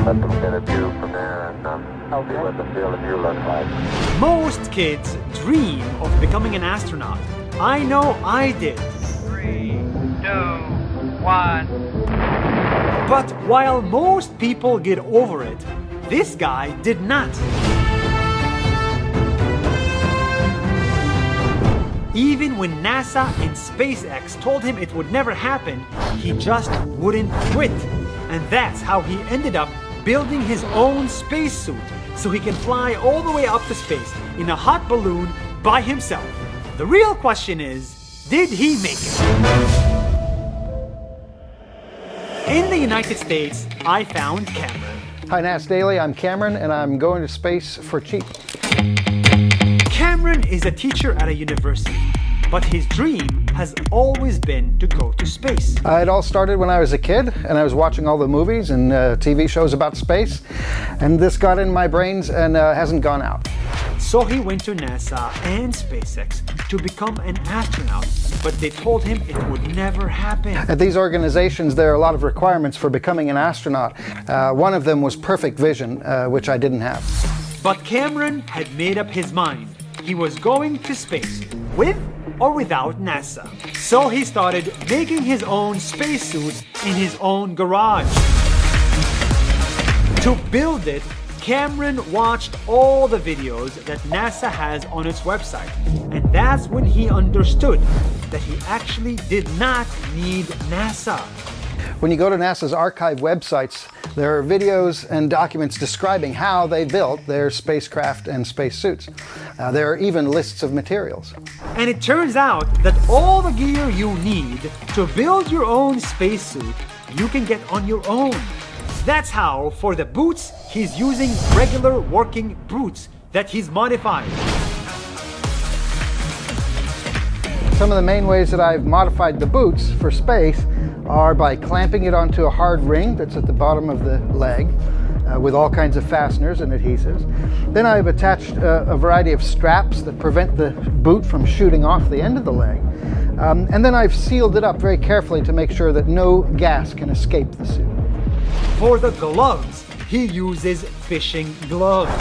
Let them get a view from there and see what the field of view looks like. Most kids dream of becoming an astronaut. I know I did. 3, 2, 1. But while most people get over it, this guy did not. Even when NASA and SpaceX told him it would never happen, he just wouldn't quit. And that's how he ended up building his own spacesuit so he can fly all the way up to space in a hot balloon by himself. The real question is, did he make it? In the United States, I found Cameron. Hi NAS Daily, I'm Cameron and I'm going to space for cheap. Cameron is a teacher at a university, but his dream has always been to go to space. It all started when I was a kid and I was watching all the movies and TV shows about space, and this got in my brains and hasn't gone out. So he went to NASA and SpaceX to become an astronaut, but they told him it would never happen. At these organizations, there are a lot of requirements for becoming an astronaut. One of them was perfect vision, which I didn't have. But Cameron had made up his mind. He was going to space, with or without NASA. So he started making his own spacesuit in his own garage. To build it, Cameron watched all the videos that NASA has on its website. And that's when he understood that he actually did not need NASA. When you go to NASA's archive websites, there are videos and documents describing how they built their spacecraft and spacesuits. There are even lists of materials. And it turns out that all the gear you need to build your own spacesuit, you can get on your own. That's how, for the boots, he's using regular working boots that he's modified. Some of the main ways that I've modified the boots for space are by clamping it onto a hard ring that's at the bottom of the leg with all kinds of fasteners and adhesives. Then I've attached a variety of straps that prevent the boot from shooting off the end of the leg. And then I've sealed it up very carefully to make sure that no gas can escape the suit. For the gloves, he uses fishing gloves.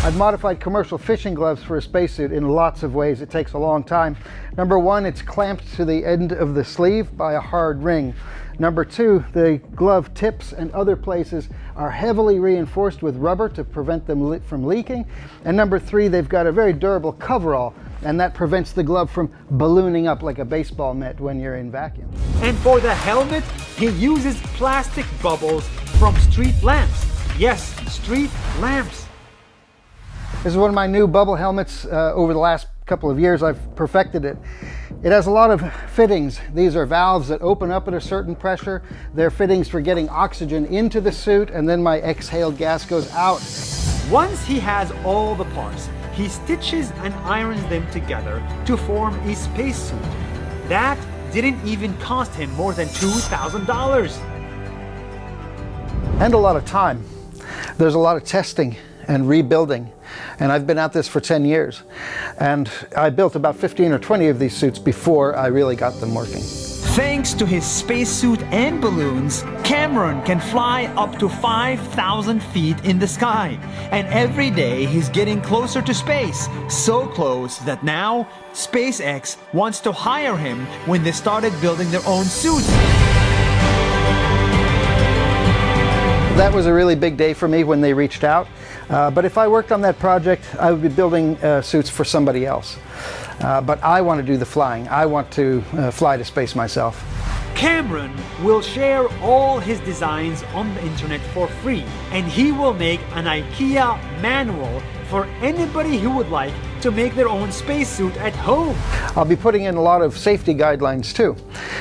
I've modified commercial fishing gloves for a spacesuit in lots of ways. It takes a long time. Number one, it's clamped to the end of the sleeve by a hard ring. Number two, the glove tips and other places are heavily reinforced with rubber to prevent them from leaking. And number three, they've got a very durable coverall, and that prevents the glove from ballooning up like a baseball mitt when you're in vacuum. And for the helmet, he uses plastic bubbles from street lamps. Yes, street lamps. This is one of my new bubble helmets. Over the last couple of years, I've perfected it. It has a lot of fittings. These are valves that open up at a certain pressure. They're fittings for getting oxygen into the suit, and then my exhaled gas goes out. Once he has all the parts, he stitches and irons them together to form a spacesuit. That didn't even cost him more than $2,000. And a lot of time. There's a lot of testing and rebuilding. And I've been at this for 10 years. And I built about 15 or 20 of these suits before I really got them working. Thanks to his spacesuit and balloons, Cameron can fly up to 5,000 feet in the sky. And every day he's getting closer to space, so close that now SpaceX wants to hire him when they started building their own suits. That was a really big day for me when they reached out. But if I worked on that project, I would be building suits for somebody else. But I want to do the flying. I want to fly to space myself. Cameron will share all his designs on the internet for free, and he will make an IKEA manual for anybody who would like to make their own spacesuit at home. I'll be putting in a lot of safety guidelines too.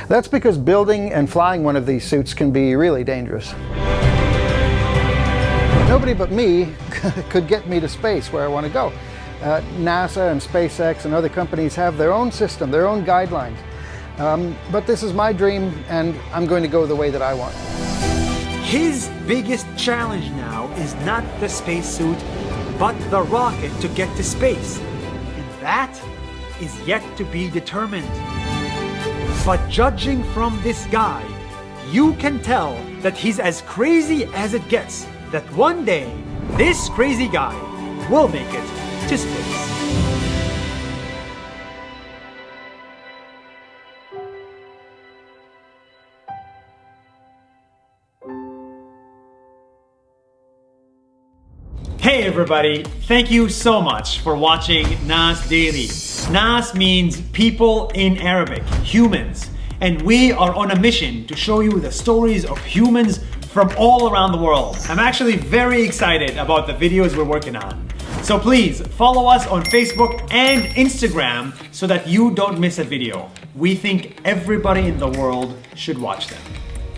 That's because building and flying one of these suits can be really dangerous. Nobody but me could get me to space where I want to go. NASA and SpaceX and other companies have their own system, their own guidelines. But this is my dream, and I'm going to go the way that I want. His biggest challenge now is not the spacesuit, but the rocket to get to space. And that is yet to be determined. But judging from this guy, you can tell that he's as crazy as it gets, that one day, this crazy guy will make it to space. Hey everybody, thank you so much for watching Nas Daily. Nas means people in Arabic, humans. And we are on a mission to show you the stories of humans from all around the world. I'm actually very excited about the videos we're working on. So please follow us on Facebook and Instagram so that you don't miss a video. We think everybody in the world should watch them.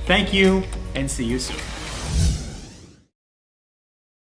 Thank you and see you soon.